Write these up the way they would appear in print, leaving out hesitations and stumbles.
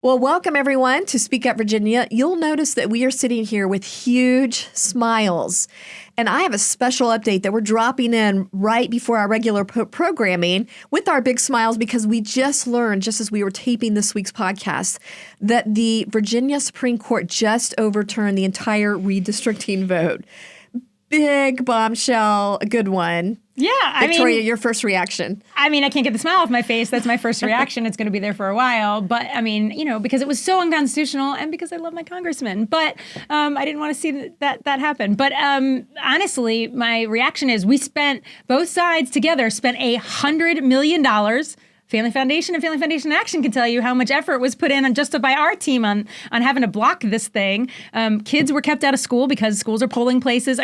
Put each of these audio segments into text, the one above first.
Well, welcome everyone to Speak Up Virginia. You'll notice that we are sitting here with huge smiles. And I have a special update that we're dropping in right before our regular programming with our big smiles because we just learned, just as we were taping this week's podcast, that the Virginia Supreme Court just overturned the entire redistricting vote. Big bombshell, a good one. Yeah, Victoria, your first reaction. I can't get the smile off my face. That's my first reaction. It's going to be there for a while. But because it was so unconstitutional and because I love my congressman. But I didn't want to see that happen. But honestly, my reaction is both sides together spent $100 million. Family Foundation and Family Foundation Action can tell you how much effort was put in just by our team on having to block this thing. Kids were kept out of school because schools are polling places.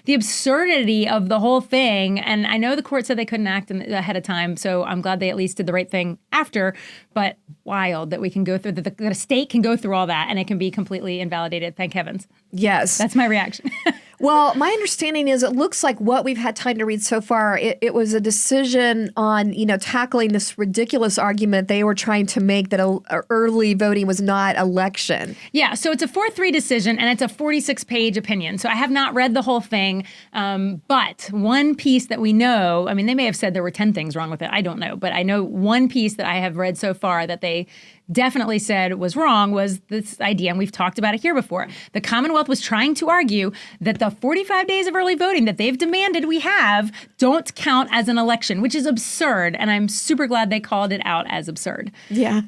The absurdity of the whole thing, and I know the court said they couldn't act ahead of time, so I'm glad they at least did the right thing after, but wild that we can go through, that the state can go through all that and it can be completely invalidated, thank heavens. Yes. That's my reaction. Well, my understanding is it looks like what we've had time to read so far, it was a decision on, tackling this ridiculous argument they were trying to make that early voting was not election. Yeah, so it's a 4-3 decision and it's a 46-page opinion. So I have not read the whole thing, but one piece that we know, they may have said there were 10 things wrong with it. I don't know, but I know one piece that I have read so far that they definitely said was wrong was this idea, and we've talked about it here before. The Commonwealth was trying to argue that the 45 days of early voting that they've demanded we have don't count as an election, which is absurd, and I'm super glad they called it out as absurd. Yeah.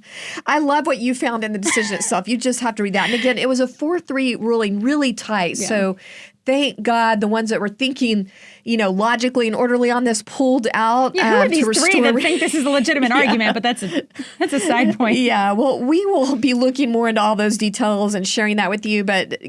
I love what you found in the decision itself. You just have to read that. And again, it was a 4-3 ruling, really tight. Yeah. So thank God the ones that were thinking, logically and orderly on this pulled out. Yeah, who are these three that think this is a legitimate argument? But that's a side point. Yeah, well, we will be looking more into all those details and sharing that with you. But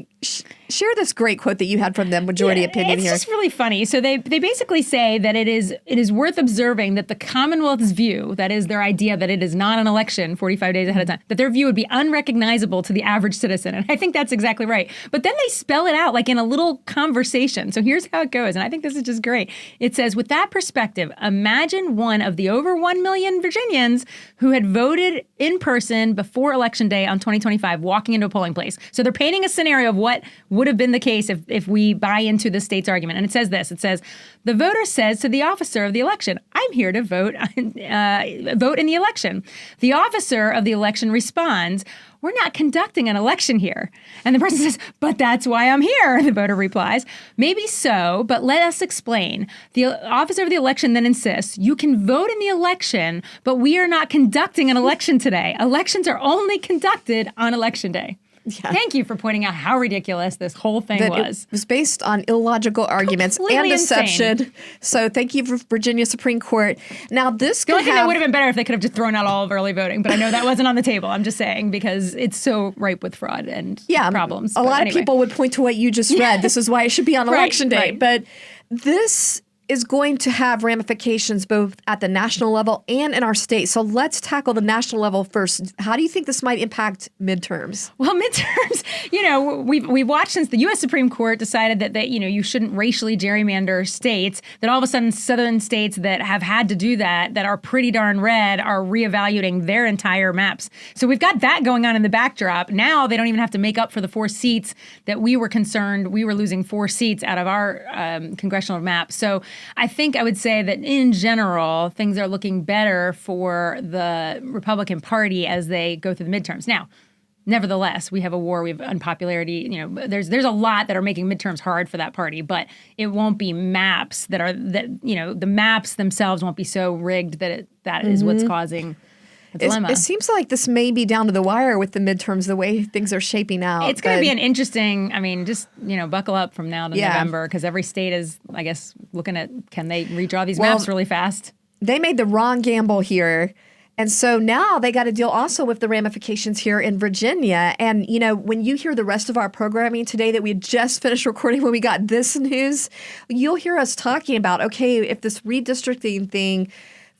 share this great quote that you had from the majority opinion here. It's just really funny. So they basically say that it is worth observing that the Commonwealth's view, that is their idea that it is not an election 45 days ahead of time, that their view would be unrecognizable to the average citizen. And I think that's exactly right. But then they spell it out like in a little conversation. So here's how it goes. And I think this is just great. It says, with that perspective, imagine one of the over 1 million Virginians who had voted in person before Election Day on 2025 walking into a polling place. So they're painting a scenario of what would have been the case if we buy into the state's argument. And it says this. It says, the voter says to the officer of the election, I'm here to vote in the election. The officer of the election responds, we're not conducting an election here. And the person says, but that's why I'm here. The voter replies, maybe so, but let us explain. The officer of the election then insists, you can vote in the election, but we are not conducting an election today. Elections are only conducted on Election Day. Yeah. Thank you for pointing out how ridiculous this whole thing was. It was based on illogical arguments and deception. Insane. So thank you for Virginia Supreme Court. Now this could I think that would have been better if they could have just thrown out all of early voting, but I know that wasn't on the table. I'm just saying because it's so ripe with fraud and problems. A lot of people would point to what you just read. This is why it should be on Election Day. Right. But this is going to have ramifications both at the national level and in our state. So let's tackle the national level first. How do you think this might impact midterms? Well, midterms, we've watched since the U.S. Supreme Court decided that you shouldn't racially gerrymander states, that all of a sudden southern states that have had to do that are pretty darn red, are reevaluating their entire maps. So we've got that going on in the backdrop. Now they don't even have to make up for the 4 seats that we were concerned. We were losing 4 seats out of our congressional map. So I think I would say that in general, things are looking better for the Republican Party as they go through the midterms. Now, nevertheless, we have a war, we have unpopularity. There's a lot that are making midterms hard for that party, but it won't be maps the maps themselves won't be so rigged that is what's causing a dilemma. It seems like this may be down to the wire with the midterms, the way things are shaping out. It's going to be an interesting, buckle up from now to November, because every state is, I guess, looking at, can they redraw these maps really fast? They made the wrong gamble here. And so now they got to deal also with the ramifications here in Virginia. And, when you hear the rest of our programming today that we had just finished recording when we got this news, you'll hear us talking about, okay, if this redistricting thing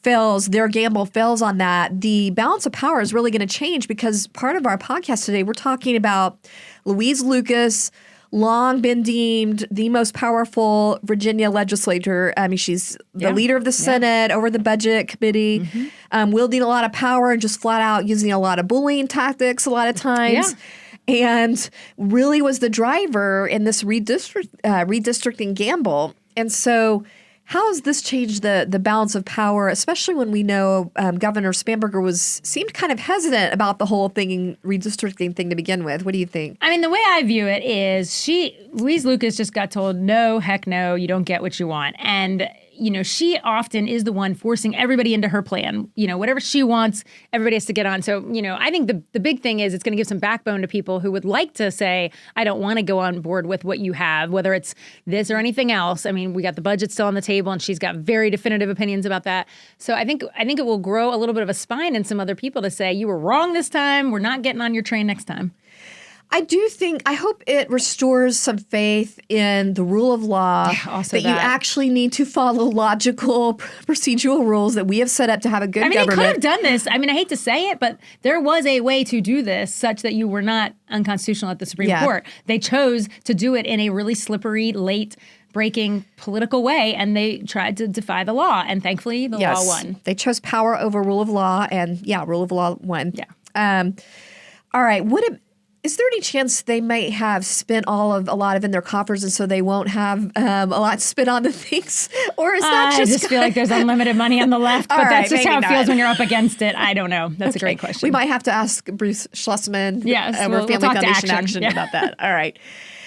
fails, their gamble fails on that, the balance of power is really going to change, because part of our podcast today, we're talking about Louise Lucas, long been deemed the most powerful Virginia legislator. I mean, she's the leader of the Senate over the budget committee, wielding a lot of power and just flat out using a lot of bullying tactics a lot of times. And really was the driver in this redistricting gamble. And so how has this changed the balance of power, especially when we know Governor Spanberger seemed kind of hesitant about the whole redistricting thing to begin with? What do you think? I mean, the way I view it is Louise Lucas just got told, no, heck no, you don't get what you want. And she often is the one forcing everybody into her plan. Whatever she wants, everybody has to get on. So, I think the big thing is it's going to give some backbone to people who would like to say, I don't want to go on board with what you have, whether it's this or anything else. I mean, we got the budget still on the table, and she's got very definitive opinions about that. So I think it will grow a little bit of a spine in some other people to say, you were wrong this time. We're not getting on your train next time. I hope it restores some faith in the rule of law, that you actually need to follow logical procedural rules that we have set up to have a good government. They could have done this. I mean, I hate to say it, but there was a way to do this such that you were not unconstitutional at the Supreme Court. They chose to do it in a really slippery, late-breaking political way, and they tried to defy the law, and thankfully the law won. They chose power over rule of law, and rule of law won. All right, is there any chance they might have spent a lot of in their coffers, and so they won't have a lot to spend on the things? Or is that I just feel like there's unlimited money on the left, but that's just how it feels when you're up against it. I don't know. That's a great question. We might have to ask Bruce Schlesman over Family Foundation Action about that. All right.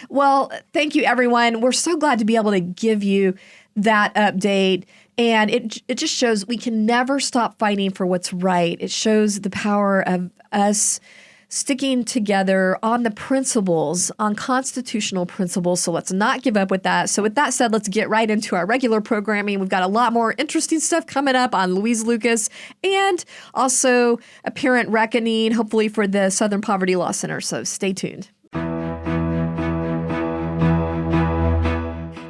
Well, thank you, everyone. We're so glad to be able to give you that update. And it just shows we can never stop fighting for what's right. It shows the power of us sticking together on the principles, on constitutional principles. So let's not give up with that. So with that said, let's get right into our regular programming. We've got a lot more interesting stuff coming up on Louise Lucas, and also a parent reckoning, hopefully for the Southern Poverty Law Center. So stay tuned.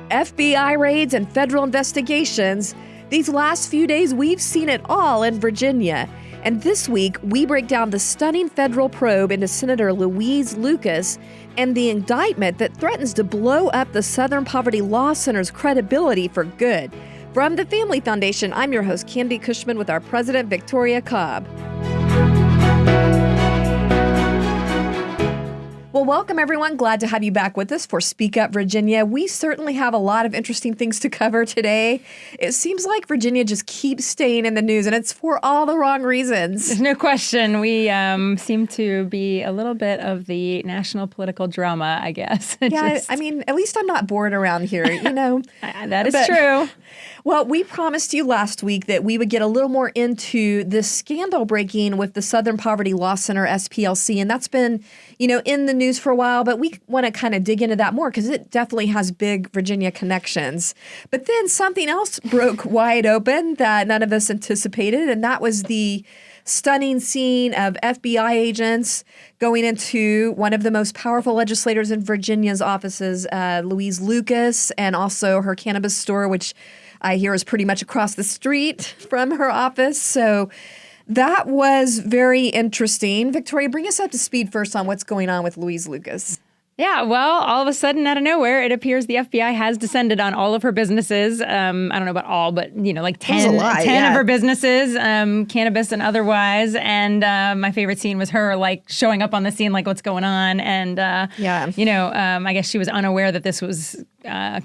FBI raids and federal investigations. These last few days, we've seen it all in Virginia. And this week, we break down the stunning federal probe into Senator Louise Lucas and the indictment that threatens to blow up the Southern Poverty Law Center's credibility for good. From the Family Foundation, I'm your host, Candi Cushman, with our president, Victoria Cobb. Well, welcome, everyone. Glad to have you back with us for Speak Up Virginia. We certainly have a lot of interesting things to cover today. It seems like Virginia just keeps staying in the news, and it's for all the wrong reasons. There's no question. We seem to be a little bit of the national political drama, I guess. I mean, at least I'm not bored around here, That is true. Well, we promised you last week that we would get a little more into this scandal breaking with the Southern Poverty Law Center, SPLC, and that's been, in the news for a while, but we want to kind of dig into that more because it definitely has big Virginia connections. But then something else broke wide open that none of us anticipated, and that was the stunning scene of FBI agents going into one of the most powerful legislators in Virginia's offices, Louise Lucas, and also her cannabis store, which I hear is pretty much across the street from her office. So that was very interesting. Victoria, bring us up to speed first on what's going on with Louise Lucas. Yeah, well, all of a sudden, out of nowhere, it appears the FBI has descended on all of her businesses. I don't know about all, but, like 10 of her businesses, cannabis and otherwise. And my favorite scene was her, showing up on the scene, what's going on. And, I guess she was unaware that this was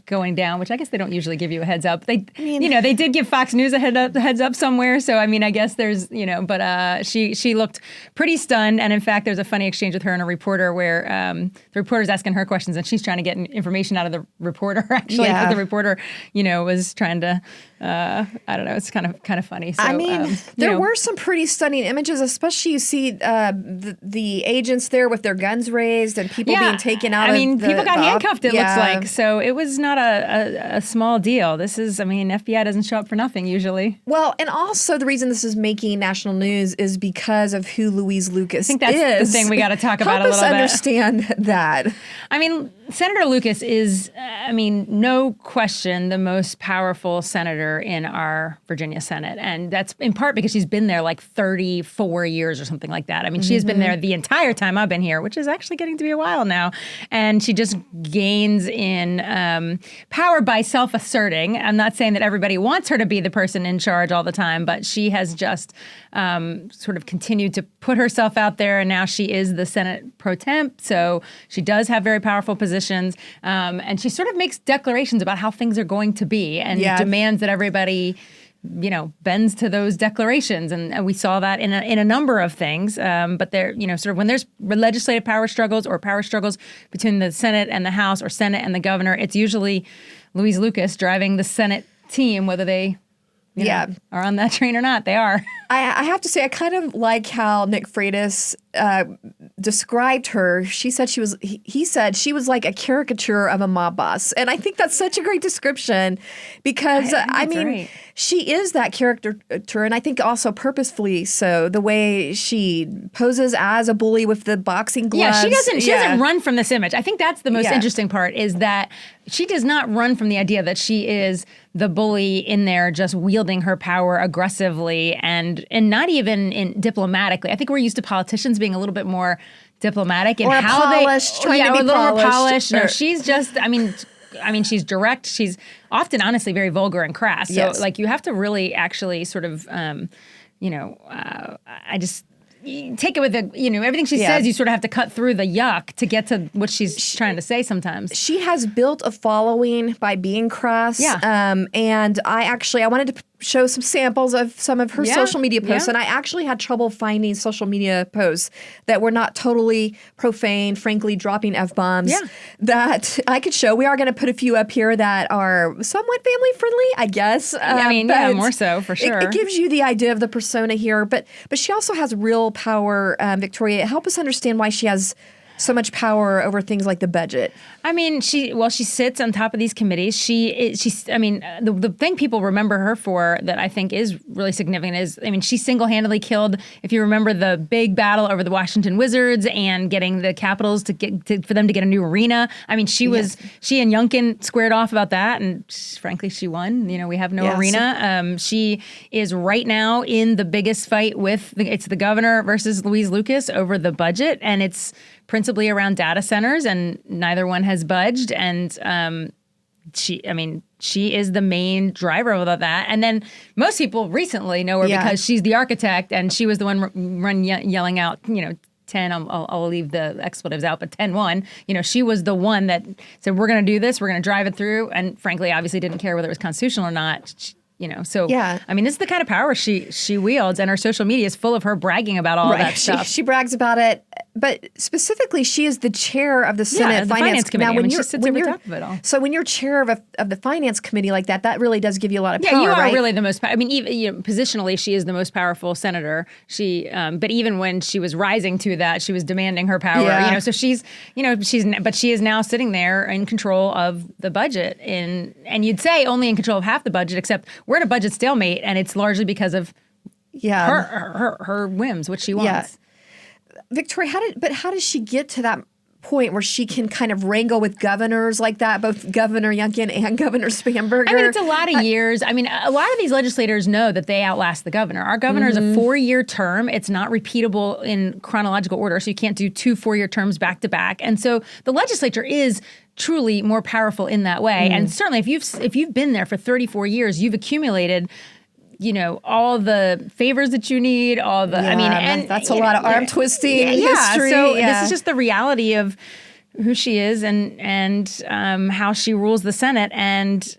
going down, which I guess they don't usually give you a heads up. They did give Fox News a heads up somewhere. So, I guess there's, but she looked pretty stunned. And in fact, there's a funny exchange with her and a reporter where the reporter's asking her questions and she's trying to get information out of the reporter, actually. But the reporter, was trying to, I don't know, it's kind of funny. So, there were some pretty stunning images, especially you see the agents there with their guns raised and people being taken out people got handcuffed, it looks like. So it was not a small deal. This is, FBI doesn't show up for nothing usually. Well, and also the reason this is making national news is because of who Louise Lucas is. I think that's the thing we got to talk about a little bit. Help us understand that. Senator Lucas is, no question, the most powerful senator in our Virginia Senate. And that's in part because she's been there like 34 years or something like that. I mean, she has been there the entire time I've been here, which is actually getting to be a while now. And she just gains in power by self-asserting. I'm not saying that everybody wants her to be the person in charge all the time, but she has just sort of continued to put herself out there. And now she is the Senate pro temp. So she does have very powerful positions. And she sort of makes declarations about how things are going to be and demands that everybody, bends to those declarations. And we saw that in a number of things. But there, sort of when there's legislative power struggles or power struggles between the Senate and the House or Senate and the governor, it's usually Louise Lucas driving the Senate team, whether they are on that train or not. They are. I have to say, I kind of like how Nick Freitas described her. He said she was like a caricature of a mob boss. And I think that's such a great description because, right. She is that character, and I think also purposefully so, the way she poses as a bully with the boxing gloves. Yeah, she doesn't run from this image. I think that's the most interesting part is that she does not run from the idea that she is the bully in there just wielding her power aggressively and not even diplomatically. I think we're used to politicians being a little bit more diplomatic in how polished, they a little more polished. No, she's just she's direct. She's often honestly very vulgar and crass. So you have to really actually sort of I just take it with everything she says, you sort of have to cut through the yuck to get to what she's trying to say sometimes. She has built a following by being crass. Yeah. And I wanted to show some samples of some of her social media posts. And I actually had trouble finding social media posts that were not totally profane, frankly, dropping F-bombs that I could show. We are going to put a few up here that are somewhat family friendly, I guess. More so, for sure. It gives you the idea of the persona here. But she also has real power, Victoria. Help us understand why she has so much power over things like the budget. She sits on top of these committees. The thing people remember her for that I think is really significant is, she single-handedly killed, if you remember, the big battle over the Washington Wizards and getting the Capitals for them to get a new arena. She and Youngkin squared off about that, and frankly, she won. We have no arena. She is right now in the biggest fight it's the governor versus Louise Lucas over the budget, and it's principally around data centers, and neither one has budged. And she is the main driver of that. And then most people recently know her because she's the architect, and she was the one yelling out, 10, I'll leave the expletives out, but 10-1, she was the one that said, we're going to do this, we're going to drive it through. And frankly, obviously didn't care whether it was constitutional or not. This is the kind of power she wields, and her social media is full of her bragging about all of that stuff. She brags about it, but specifically, she is the chair of the Senate Finance Committee. Now, she sits over top of it all. So when you're chair of the Finance Committee like that really does give you a lot of power. Yeah, you are right? really the most. Even positionally, she is the most powerful senator. But even when she was rising to that, she was demanding her power. Yeah. So she is now sitting there in control of the budget, and you'd say only in control of half the budget, except we're in a budget stalemate, and it's largely because of her whims, what she wants. Yeah. Victoria, how does she get to that point where she can kind of wrangle with governors like that, both Governor Youngkin and Governor Spanberger? It's a lot of years. A lot of these legislators know that they outlast the governor. Our governor is a 4-year term. It's not repeatable in chronological order, so you can't do 2 4-year terms back to back. And so the legislature is truly more powerful in that way. And certainly if you've been there for 34 years, you've accumulated all the favors that you need, all the, and that's a lot of arm twisting history. So this is just the reality of who she is and how she rules the Senate, and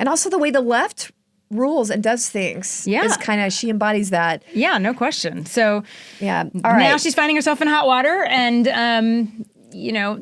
also the way the left rules and does things. Yeah. Is kind of, she embodies that. Yeah, no question. So all right. Now she's finding herself in hot water, and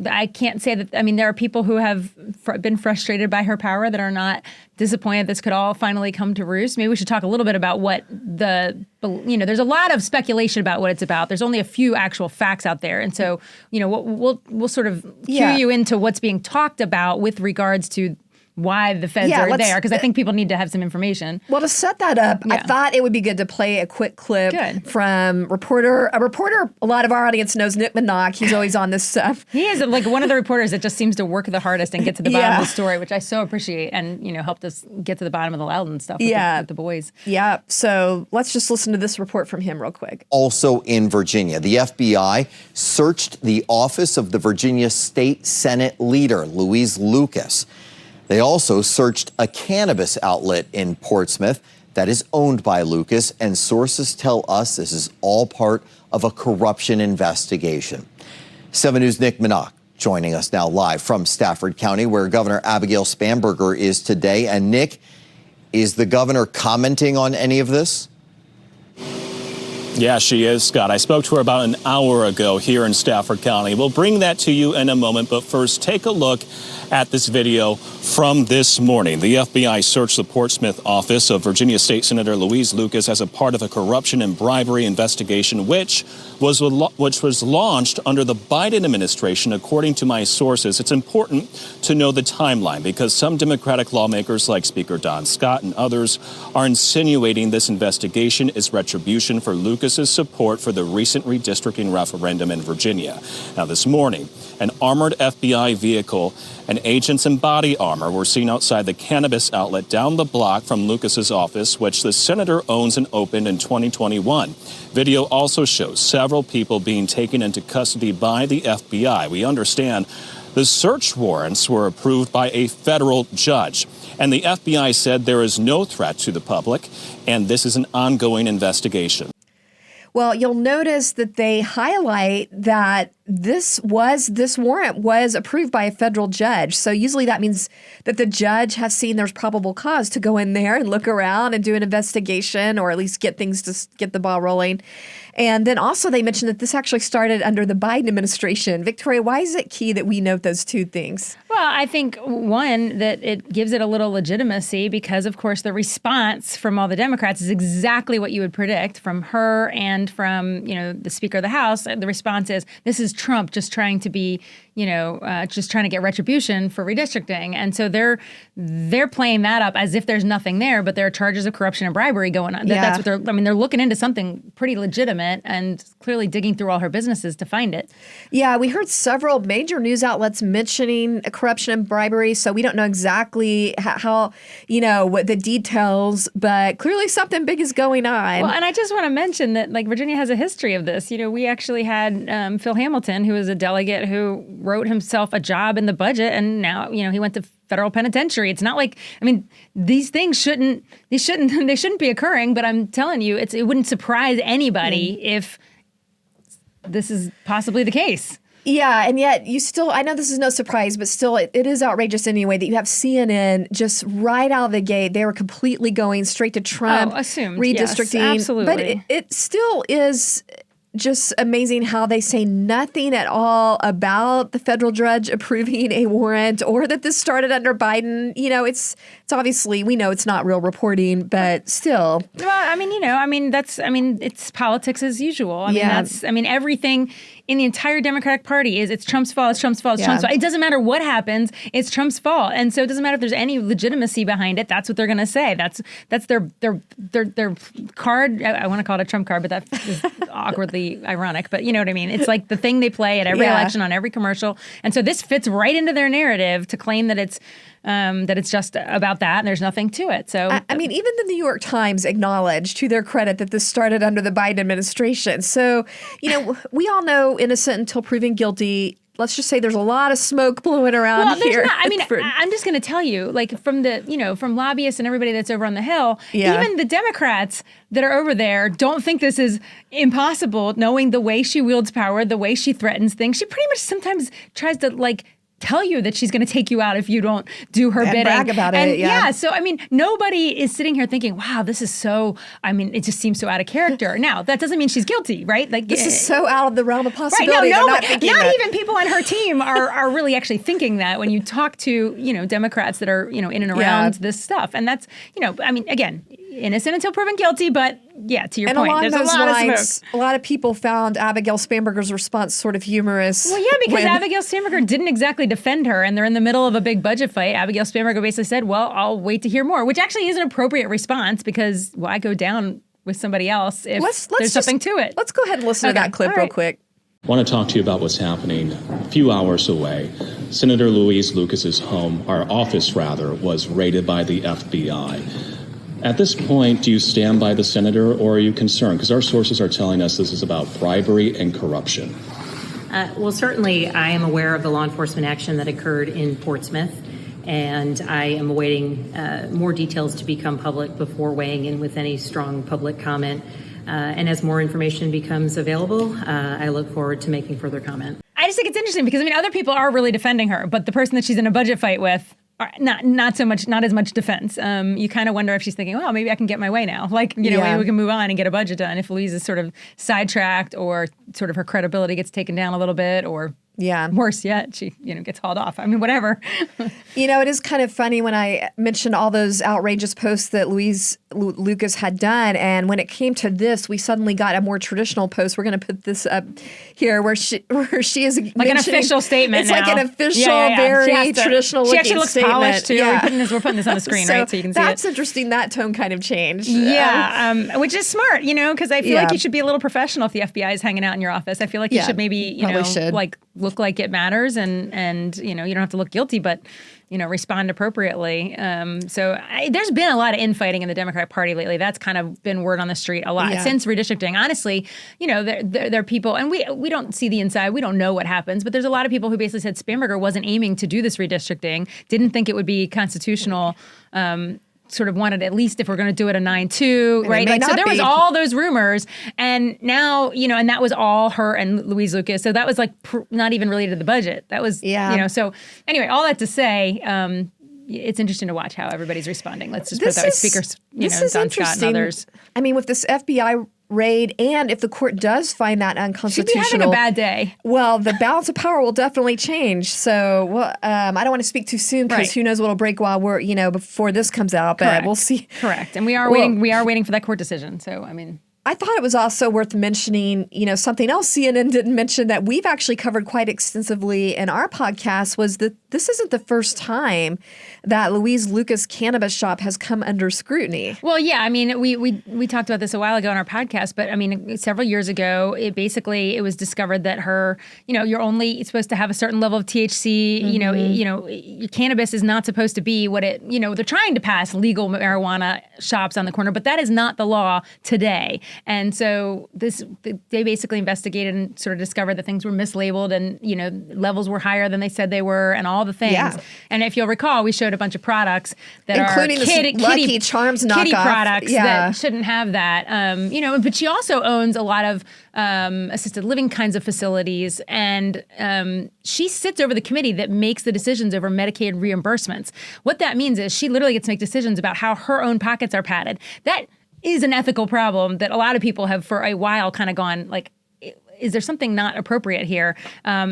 I can't say that. There are people who have been frustrated by her power that are not disappointed this could all finally come to roost. Maybe we should talk a little bit about what there's a lot of speculation about what it's about. There's only a few actual facts out there. And so, we'll sort of cue you into what's being talked about with regards to why the feds are there, because I think people need to have some information. Well, to set that up, I thought it would be good to play a quick clip from a reporter. A lot of our audience knows Nick Minogue. He's always on this stuff. He is like one of the reporters that just seems to work the hardest and get to the bottom of the story, which I so appreciate, and helped us get to the bottom of the Loudon stuff with the boys. Yeah. So let's just listen to this report from him real quick. Also in Virginia, the FBI searched the office of the Virginia State Senate leader, Louise Lucas. They also searched a cannabis outlet in Portsmouth that is owned by Lucas, and sources tell us this is all part of a corruption investigation. 7 News' Nick Minogue joining us now live from Stafford County, where Governor Abigail Spanberger is today. And Nick, is the governor commenting on any of this? Yeah, she is, Scott. I spoke to her about an hour ago here in Stafford County. We'll bring that to you in a moment, but first, take a look at this video from this morning. The FBI searched the Portsmouth office of Virginia State Senator Louise Lucas as a part of a corruption and bribery investigation, which was launched under the Biden administration, according to my sources. It's important to know the timeline because some Democratic lawmakers like Speaker Don Scott and others are insinuating this investigation is retribution for Lucas's support for the recent redistricting referendum in Virginia. Now, this morning, an armored FBI vehicle and agents in body armor were seen outside the cannabis outlet down the block from Lucas's office, which the senator owns and opened in 2021. Video also shows several people being taken into custody by the FBI. We understand the search warrants were approved by a federal judge, and the FBI said there is no threat to the public, and this is an ongoing investigation. Well, you'll notice that they highlight that this warrant was approved by a federal judge. So usually that means that the judge has seen there's probable cause to go in there and look around and do an investigation, or at least get things to get the ball rolling. And then also they mentioned that this actually started under the Biden administration. Victoria, why is it key that we note those two things? Well, I think, one, that it gives it a little legitimacy because, of course, the response from all the Democrats is exactly what you would predict from her and from, the Speaker of the House. The response is, this is Trump just trying to be, just trying to get retribution for redistricting. And so they're playing that up as if there's nothing there, but there are charges of corruption and bribery going on. That's what they're looking into something pretty legitimate and clearly digging through all her businesses to find it. Yeah, we heard several major news outlets mentioning corruption and bribery, so we don't know exactly how what the details, but clearly something big is going on. Well, and I just want to mention that, Virginia has a history of this. We actually had Phil Hamilton, who was a delegate who wrote himself a job in the budget, and now, he went to federal penitentiary. It's not like, these things shouldn't be occurring, but I'm telling you, it wouldn't surprise anybody if this is possibly the case. Yeah, and yet I know this is no surprise, but still it is outrageous anyway that you have CNN just right out of the gate. They were completely going straight to Trump. Assumed. Redistricting. Yes, absolutely. But it still is just amazing how they say nothing at all about the federal judge approving a warrant or that this started under Biden. It's obviously, we know it's not real reporting, but still. Well, it's politics as usual. Everything in the entire Democratic Party it's Trump's fault, it's Trump's fault, it's Trump's fault. It doesn't matter what happens, it's Trump's fault. And so it doesn't matter if there's any legitimacy behind it. That's what they're going to say. That's their card. I want to call it a Trump card, but that is awkwardly ironic. But you know what I mean? It's like the thing they play at every election, on every commercial. And so this fits right into their narrative to claim that it's just about that and there's nothing to it. So even the New York Times acknowledged, to their credit, that this started under the Biden administration. So, we all know innocent until proven guilty. Let's just say there's a lot of smoke blowing around here. I'm just going to tell you, from lobbyists and everybody that's over on the Hill, even the Democrats that are over there don't think this is impossible, knowing the way she wields power, the way she threatens things. She pretty much sometimes tries to, tell you that she's going to take you out if you don't do her bidding. Brag about it, yeah. So, nobody is sitting here thinking, wow, this is so, it just seems so out of character. Now, that doesn't mean she's guilty, right? This is so out of the realm of possibility. Right, not even people on her team are really actually thinking that when you talk to, Democrats that are, in and around this stuff. And that's, again, innocent until proven guilty, but yeah, to your And point, along there's those a lot of lines, smoke. a lot of people found Abigail Spanberger's response sort of humorous. Well, yeah, because Abigail Spanberger didn't exactly defend her, and they're in the middle of a big budget fight. Abigail Spanberger basically said, well, I'll wait to hear more, which actually is an appropriate response because why go down with somebody else if there's something to it? Let's go ahead and listen to that clip real quick. I want to talk to you about what's happening a few hours away. Senator Louise Lucas's home, our office rather, was raided by the FBI. At this point, do you stand by the senator or are you concerned? Because our sources are telling us this is about bribery and corruption. Well, certainly I am aware of the law enforcement action that occurred in Portsmouth, and I am awaiting more details to become public before weighing in with any strong public comment. And as more information becomes available, I look forward to making further comment. I just think it's interesting because, I mean, other people are really defending her, but the person that she's in a budget fight with, not so much, not as much defense. You kind of wonder if she's thinking, well, maybe I can get my way now. Like, maybe we can move on and get a budget done. If Louise is sort of sidetracked or sort of her credibility gets taken down a little bit, or worse yet, she gets hauled off. I mean, whatever. It is kind of funny when I mentioned all those outrageous posts that Louise Lucas had done, and when it came to this, we suddenly got a more traditional post. We're going to put this up here where she is like an official statement. It's now. like an official, very traditional. She actually looks statement. Polished too. Yeah. We're putting this on the screen, right? So you can see that's it. interesting. That tone kind of changed. Yeah, which is smart, because I feel like you should be a little professional if the FBI is hanging out in your office. I feel like you should maybe, like look like it matters, and you don't have to look guilty, but respond appropriately. There's been a lot of infighting in the Democratic Party lately. That's kind of been word on the street a lot since redistricting. Honestly, there are people, and we don't see the inside. We don't know what happens, but there's a lot of people who basically said Spanberger wasn't aiming to do this redistricting, didn't think it would be constitutional. Sort of wanted, at least if we're going to do it, a 9-2, right? Like, so there was all those rumors, and now, and that was all her and Louise Lucas. So that was like not even related to the budget. That was, so anyway, all that to say, it's interesting to watch how everybody's responding. Let's just put that with speakers, Don Scott and others. I mean, with this FBI raid, and if the court does find that unconstitutional, she'd be having a bad day. Well, the balance of power will definitely change. So, I don't want to speak too soon because who knows what'll break while we're before this comes out. But we'll see. Correct, and we are waiting. We are waiting for that court decision. So, I mean. I thought it was also worth mentioning, something else CNN didn't mention that we've actually covered quite extensively in our podcast was that this isn't the first time that Louise Lucas cannabis shop has come under scrutiny. Well, yeah, I mean, we talked about this a while ago on our podcast, but I mean, several years ago, it was discovered that you're only supposed to have a certain level of THC. Your cannabis is not supposed to be what it. They're trying to pass legal marijuana shops on the corner, but that is not the law today. And so they basically investigated and sort of discovered that things were mislabeled and, levels were higher than they said they were and all the things. Yeah. And if you'll recall, we showed a bunch of products that including are the Lucky Charms knockoff. Kitty products that shouldn't have that. But she also owns a lot of assisted living kinds of facilities. And she sits over the committee that makes the decisions over Medicaid reimbursements. What that means is she literally gets to make decisions about how her own pockets are padded. That is an ethical problem that a lot of people have for a while kind of gone like, is there something not appropriate here?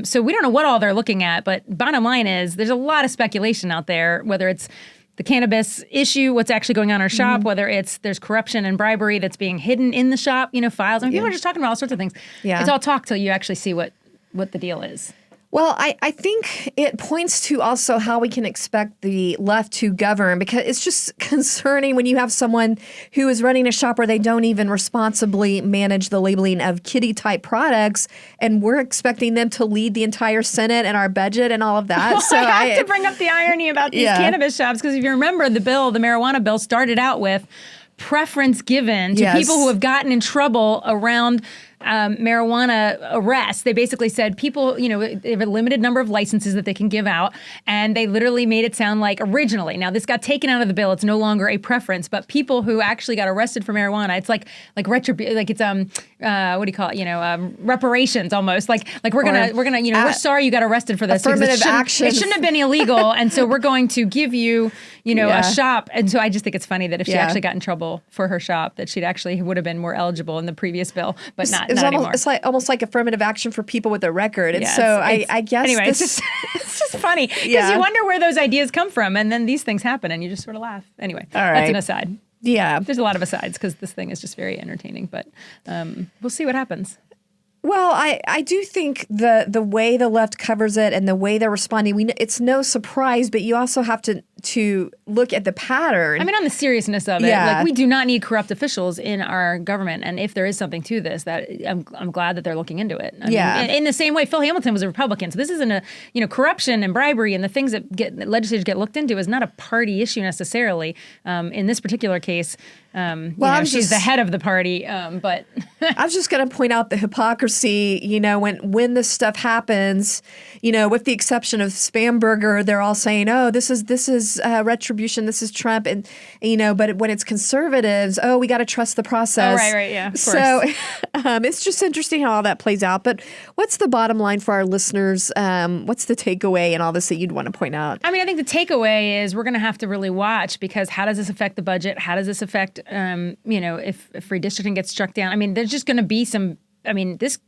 So we don't know what all they're looking at, but bottom line is there's a lot of speculation out there, whether it's the cannabis issue, what's actually going on in our shop, whether there's corruption and bribery that's being hidden in the shop, files. I mean, people are just talking about all sorts of things. Yeah. It's all talk till you actually see what the deal is. Well, I think it points to also how we can expect the left to govern, because it's just concerning when you have someone who is running a shop where they don't even responsibly manage the labeling of kitty-type products, and we're expecting them to lead the entire Senate and our budget and all of that. Well, so I have to bring up the irony about these cannabis shops, because if you remember, the marijuana bill started out with preference given to people who have gotten in trouble around marijuana arrests. They basically said people, they have a limited number of licenses that they can give out, and they literally made it sound like originally. Now this got taken out of the bill. It's no longer a preference, but people who actually got arrested for marijuana, it's like retribution, like it's what do you call it? Reparations almost. Like we're gonna we're sorry you got arrested for this. Affirmative action. It shouldn't have been illegal, and so we're going to give you a shop. And so I just think it's funny that if she actually got in trouble for her shop, that she'd actually would have been more eligible in the previous bill, but not anymore. It's almost like affirmative action for people with a record. And I guess anyway, it's just funny because you wonder where those ideas come from, and then these things happen, and you just sort of laugh. Anyway, that's an aside. Yeah. There's a lot of asides because this thing is just very entertaining, but we'll see what happens. Well, I do think the way the left covers it and the way they're responding, it's no surprise, but you also have to look at the pattern. I mean, on the seriousness of it, Yeah. like we do not need corrupt officials in our government, and if there is something to this, that I'm glad that they're looking into it. I mean, in the same way, Phil Hamilton was a Republican, so this isn't corruption and bribery and the things that legislators get looked into is not a party issue necessarily. In this particular case, she's the head of the party, but I was just going to point out the hypocrisy. When this stuff happens, with the exception of Spamberger, they're all saying, "Oh, this is retribution. This is Trump," and but when it's conservatives, "Oh, we got to trust the process." Oh, right, yeah. Of course. So it's just interesting how all that plays out. But what's the bottom line for our listeners? What's the takeaway and all this that you'd want to point out? I mean, I think the takeaway is we're going to have to really watch, because how does this affect the budget? How does this affect if redistricting gets struck down? I mean, there's just going to be some. I mean, this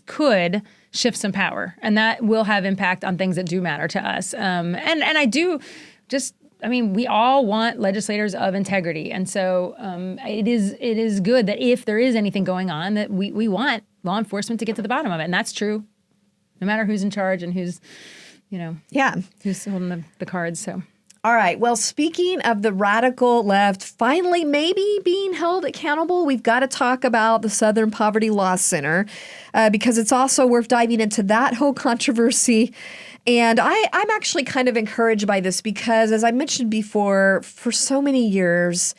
could shift some power, and that will have impact on things that do matter to us. And I do just. I mean, we all want legislators of integrity, and so it is good that if there is anything going on, that we want law enforcement to get to the bottom of it, and that's true, no matter who's in charge and who's who's holding the cards. So. All right. Well, speaking of the radical left finally maybe being held accountable, we've got to talk about the Southern Poverty Law Center because it's also worth diving into that whole controversy. And I'm actually kind of encouraged by this because, as I mentioned before, for so many years,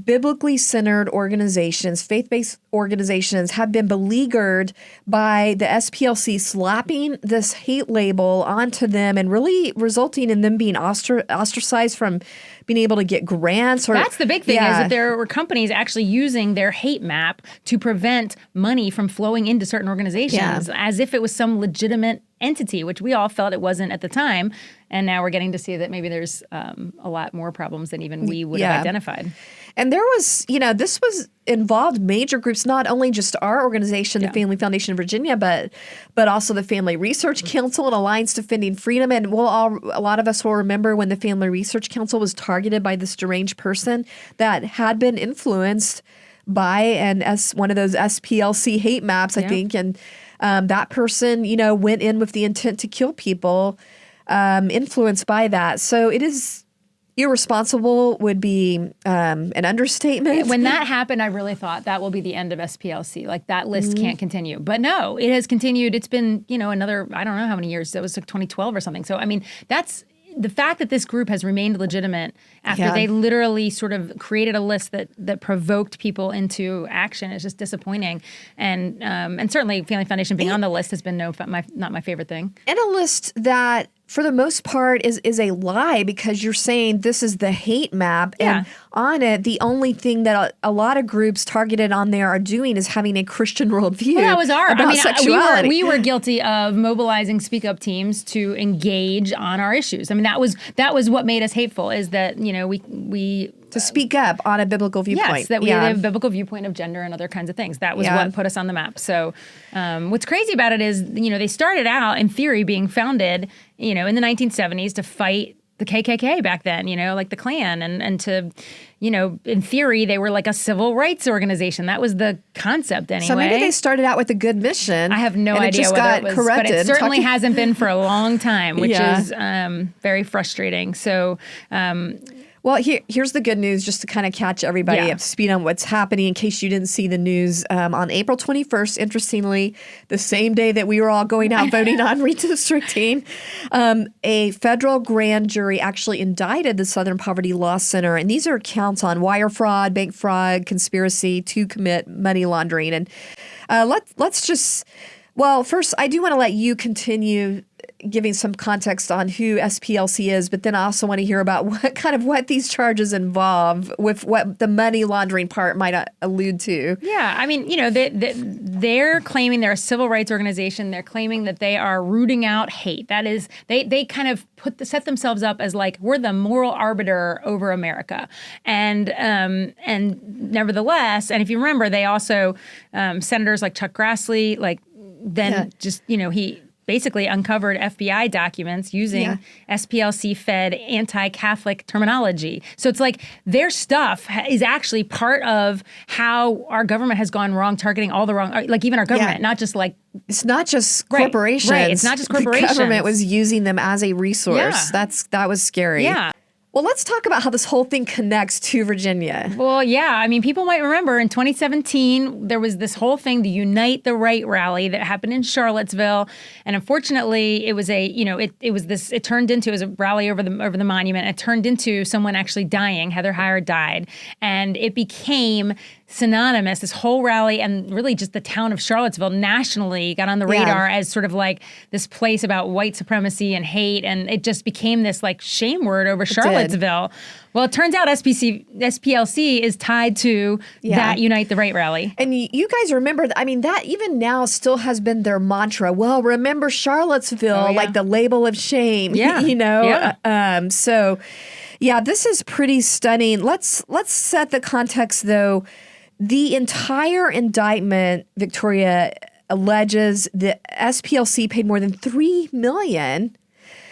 biblically centered organizations, faith-based organizations have been beleaguered by the SPLC slapping this hate label onto them and really resulting in them being ostracized from being able to get grants. That's the big thing is that there were companies actually using their hate map to prevent money from flowing into certain organizations as if it was some legitimate entity, which we all felt it wasn't at the time. And now we're getting to see that maybe there's a lot more problems than even we would have identified. And there was, this was involved major groups, not only just our organization, the Family Foundation of Virginia, but also the Family Research Council and Alliance Defending Freedom. And a lot of us will remember when the Family Research Council was targeted by this deranged person that had been influenced by one of those SPLC hate maps, I think. And that person, went in with the intent to kill people, influenced by that. So it is irresponsible would be an understatement. When that happened, I really thought that will be the end of SPLC. Like that list can't continue. But no, it has continued. It's been, another, I don't know how many years. That was like 2012 or something. So, I mean, that's the fact that this group has remained legitimate after they literally sort of created a list that provoked people into action is just disappointing. And certainly Family Foundation being on the list has been not my favorite thing. And a list that, for the most part, is a lie because you're saying this is the hate map. And on it, the only thing that a lot of groups targeted on there are doing is having a Christian worldview. Well, that was about sexuality. We were guilty of mobilizing speak up teams to engage on our issues. I mean, that was what made us hateful, is that, we to speak up on a biblical viewpoint. Yes, that we have a biblical viewpoint of gender and other kinds of things. That was what put us on the map. So what's crazy about it is, they started out, in theory, being founded, in the 1970s to fight the KKK back then, like the Klan, and to, in theory, they were like a civil rights organization. That was the concept anyway. So maybe they started out with a good mission. I have no idea what it was, corrected. But it certainly hasn't been for a long time, which is very frustrating. So, well, here's the good news, just to kind of catch everybody up to speed on what's happening in case you didn't see the news. On April 21st, interestingly, the same day that we were all going out voting on redistricting, a federal grand jury actually indicted the Southern Poverty Law Center. And these are counts on wire fraud, bank fraud, conspiracy to commit money laundering. And let's just, well, first, I do want to let you continue giving some context on who SPLC is, but then I also want to hear about what these charges involve with what the money laundering part might allude to. Yeah, I mean, they're claiming they're a civil rights organization. They're claiming that they are rooting out hate. That is, they kind of set themselves up as like, we're the moral arbiter over America. And nevertheless, and if you remember, they also, senators like Chuck Grassley, basically uncovered FBI documents using SPLC-fed anti-Catholic terminology. So it's like their stuff is actually part of how our government has gone wrong, targeting all the wrong, like even our government, not just like. It's not just corporations. Right. It's not just corporations. The government was using them as a resource. Yeah. That was scary. Yeah. Well, let's talk about how this whole thing connects to Virginia. Well, yeah. I mean, people might remember in 2017, there was this whole thing, the Unite the Right rally that happened in Charlottesville. And unfortunately, it was it turned into, it was a rally over the monument. It turned into someone actually dying. Heather Heyer died. And it became synonymous, this whole rally, and really just the town of Charlottesville nationally got on the radar as sort of like this place about white supremacy and hate, and it just became this like shame word over Charlottesville. Well, it turns out SPLC is tied to that Unite the Right rally. And you guys remember, I mean, that even now still has been their mantra. Well, remember Charlottesville, like the label of shame, you know? So, yeah, this is pretty stunning. Let's set the context, though. The entire indictment, Victoria, alleges that SPLC paid more than $3 million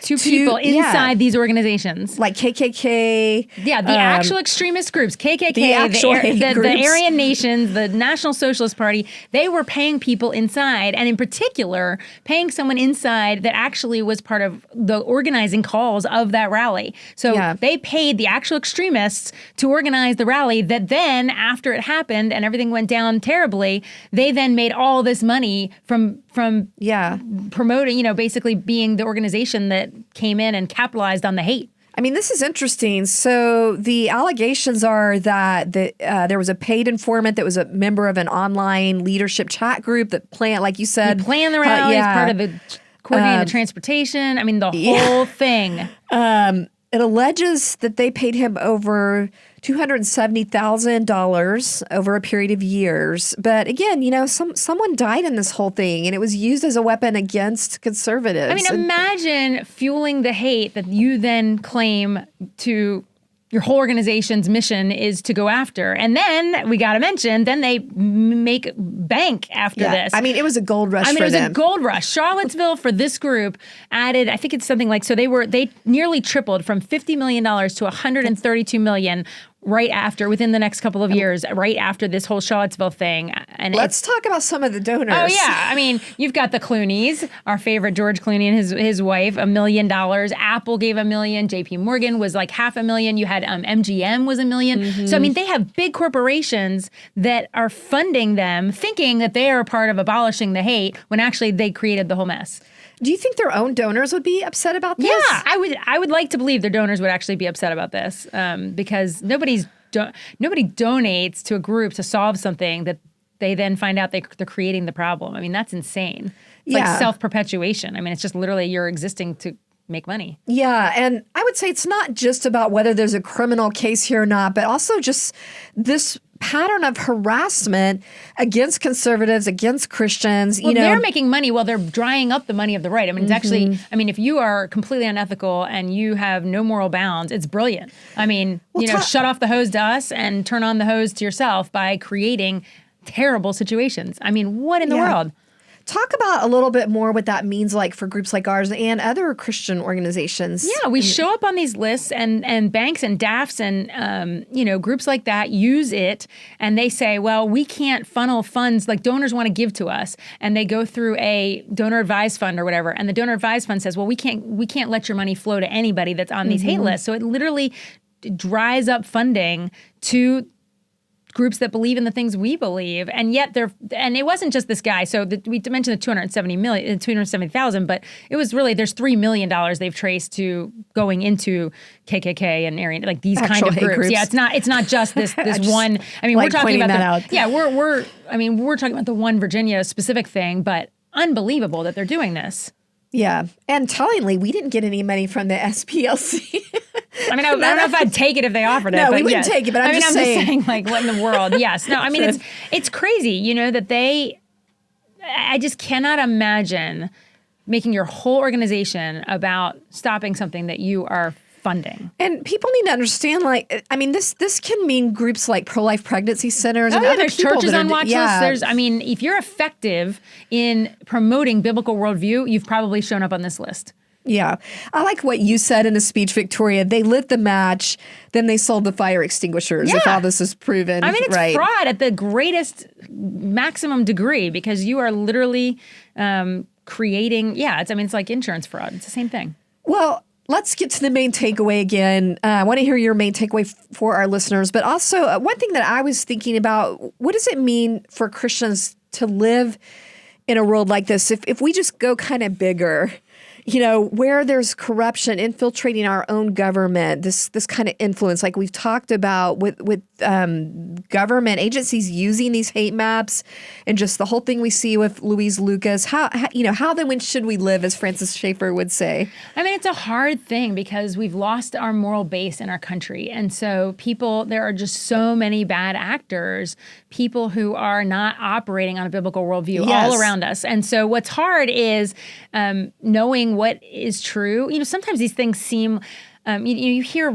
to people inside these organizations. Like KKK. Yeah, the actual extremist groups, KKK, the Aryan Nations, the National Socialist Party, they were paying people inside, and in particular, paying someone inside that actually was part of the organizing calls of that rally. So they paid the actual extremists to organize the rally that then, after it happened and everything went down terribly, they then made all this money from promoting, basically being the organization that came in and capitalized on the hate. I mean, this is interesting. So the allegations are that there was a paid informant that was a member of an online leadership chat group that planned, like you said. He planned the rally as part of the coordinating the transportation. I mean, the whole thing. It alleges that they paid him over $270,000 over a period of years. But again, someone died in this whole thing, and it was used as a weapon against conservatives. I mean, imagine fueling the hate that you then claim to your whole organization's mission is to go after. And then, we got to mention, then they make bank after this. I mean, it was a gold rush for them. It was a gold rush. Charlottesville, for this group, added, I think it's something like, so they nearly tripled from $50 million to $132 million within the next couple of years, right after this whole Charlottesville thing. And let's talk about some of the donors. Oh, yeah. I mean, you've got the Clooneys, our favorite George Clooney and his wife, $1 million. Apple gave $1 million. JP Morgan was like $500,000. You had MGM was $1 million. Mm-hmm. So, I mean, they have big corporations that are funding them, thinking that they are a part of abolishing the hate when actually they created the whole mess. Do you think their own donors would be upset about this? Yeah, I would like to believe their donors would actually be upset about this because nobody donates to a group to solve something that they then find out they're creating the problem. I mean, that's insane. It's like self-perpetuation. I mean, it's just literally you're existing to make money. Yeah, and I would say it's not just about whether there's a criminal case here or not, but also just this pattern of harassment against conservatives, against Christians. Well, they're making money while they're drying up the money of the right. I mean, it's actually, if you are completely unethical and you have no moral bounds, it's brilliant. I mean, shut off the hose to us and turn on the hose to yourself by creating terrible situations. I mean, what in the world? Talk about a little bit more what that means like for groups like ours and other Christian organizations. Yeah, we show up on these lists and banks and DAFs and, groups like that use it and they say, well, we can't funnel funds, like donors want to give to us. And they go through a donor advised fund or whatever. And the donor advised fund says, well, we can't let your money flow to anybody that's on these hate lists. So it literally dries up funding to groups that believe in the things we believe, and yet and it wasn't just this guy. So we mentioned the $270,000, but it was really there's $3 million they've traced to going into KKK and Aryan, like these kind of groups. Yeah, it's not just this one. I mean, we're talking about we're talking about the one Virginia specific thing, but unbelievable that they're doing this. Yeah, and tellingly, we didn't get any money from the SPLC. I mean, I don't know if I'd take it if they offered it. No, we wouldn't take it, but I'm just saying, like, what in the world? Yes. No, I mean, it's crazy, that I just cannot imagine making your whole organization about stopping something that you are funding. And people need to understand, this can mean groups like pro-life pregnancy centers and other there's people churches that are, on watch lists. If you're effective in promoting biblical worldview, you've probably shown up on this list. Yeah. I like what you said in a speech, Victoria. They lit the match, then they sold the fire extinguishers if all this is proven. It's fraud at the greatest maximum degree because you are literally creating, it's like insurance fraud. It's the same thing. Well, let's get to the main takeaway again. I want to hear your main takeaway for our listeners. But also, one thing that I was thinking about, what does it mean for Christians to live in a world like this? If we just go kind of bigger, where there's corruption infiltrating our own government, this kind of influence, like we've talked about with government agencies using these hate maps, and just the whole thing we see with Louise Lucas. How then when should we live, as Francis Schaeffer would say? It's a hard thing because we've lost our moral base in our country, and so there are just so many bad actors, people who are not operating on a biblical worldview all around us, and so what's hard is knowing what is true. Sometimes these things seem, you hear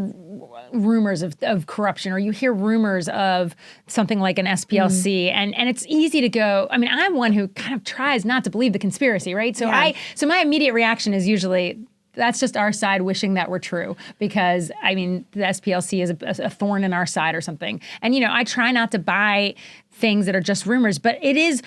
rumors of corruption, or you hear rumors of something like an SPLC, and it's easy to go, I'm one who kind of tries not to believe the conspiracy, right? So my immediate reaction is usually, that's just our side wishing that were true, because the SPLC is a thorn in our side or something. And, I try not to buy things that are just rumors, but it is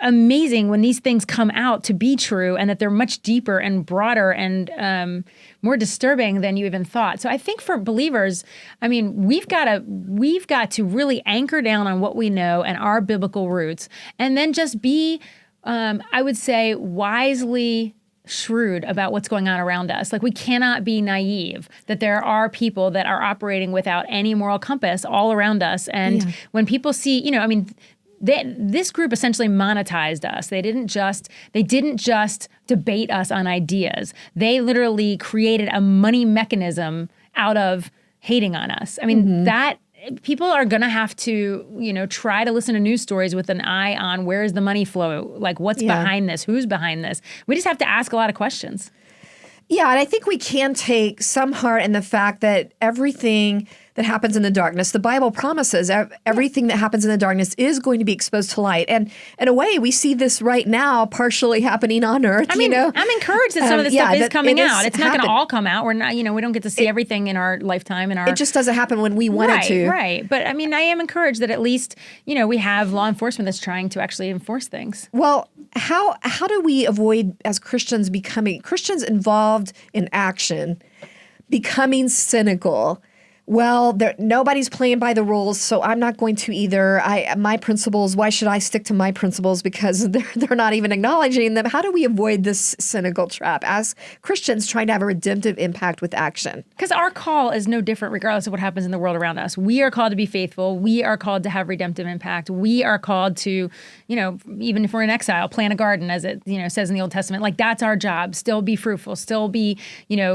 amazing when these things come out to be true and that they're much deeper and broader and more disturbing than you even thought. So I think for believers, we've got to really anchor down on what we know and our biblical roots, and then just be, I would say, wisely shrewd about what's going on around us. Like, we cannot be naive that there are people that are operating without any moral compass all around us. And when people see, this group essentially monetized us. They didn't just debate us on ideas. They literally created a money mechanism out of hating on us. That people are going to have to, try to listen to news stories with an eye on where is the money flow? Like, what's behind this? Who's behind this? We just have to ask a lot of questions. Yeah, and I think we can take some heart in the fact that everything that happens in the darkness, the Bible promises everything that happens in the darkness is going to be exposed to light. And in a way, we see this right now partially happening on earth. I'm encouraged that some of this stuff is coming out. It's not going to all come out. We're not, we don't get to see everything in our lifetime. It just doesn't happen when we want it to. Right. But I am encouraged that at least, we have law enforcement that's trying to actually enforce things. Well, how do we avoid, as Christians, becoming Christians involved in action, becoming cynical? Well, nobody's playing by the rules, so I'm not going to either. My principles, why should I stick to my principles? Because they're not even acknowledging them. How do we avoid this cynical trap as Christians trying to have a redemptive impact with action? Because our call is no different regardless of what happens in the world around us. We are called to be faithful. We are called to have redemptive impact. We are called to, even if we're in exile, plant a garden, as it says in the Old Testament. Like, that's our job. Still be fruitful. Still be,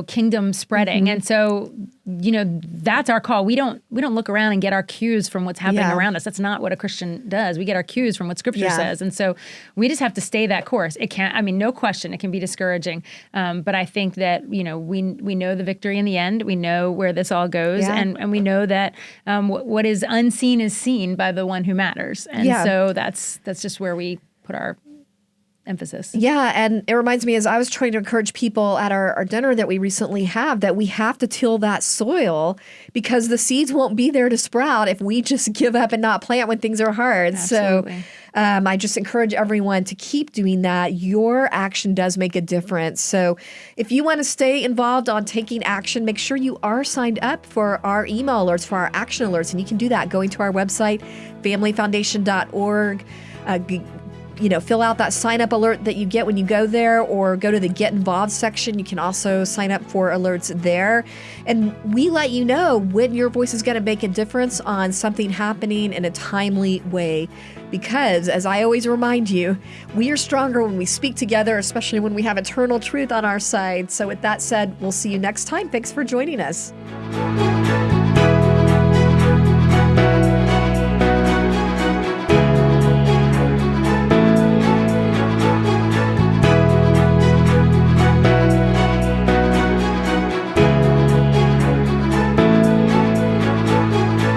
kingdom spreading. And so, that's our call. We don't look around and get our cues from what's happening around us. That's not what a Christian does. We get our cues from what Scripture says. And so we just have to stay that course. It can't, no question, it can be discouraging. But I think that, we know the victory in the end. We know where this all goes. And we know that what is unseen is seen by the one who matters. And so that's just where we put our emphasis. Yeah, and it reminds me, as I was trying to encourage people at our dinner that we recently have, that we have to till that soil because the seeds won't be there to sprout if we just give up and not plant when things are hard. Absolutely. So I just encourage everyone to keep doing that. Your action does make a difference. So if you want to stay involved on taking action, make sure you are signed up for our email alerts, for our action alerts, and you can do that going to our website, familyfoundation.org. Fill out that sign up alert that you get when you go there, or go to the Get Involved section. You can also sign up for alerts there. And we let you know when your voice is going to make a difference on something happening in a timely way. Because, as I always remind you, we are stronger when we speak together, especially when we have eternal truth on our side. So with that said, we'll see you next time. Thanks for joining us.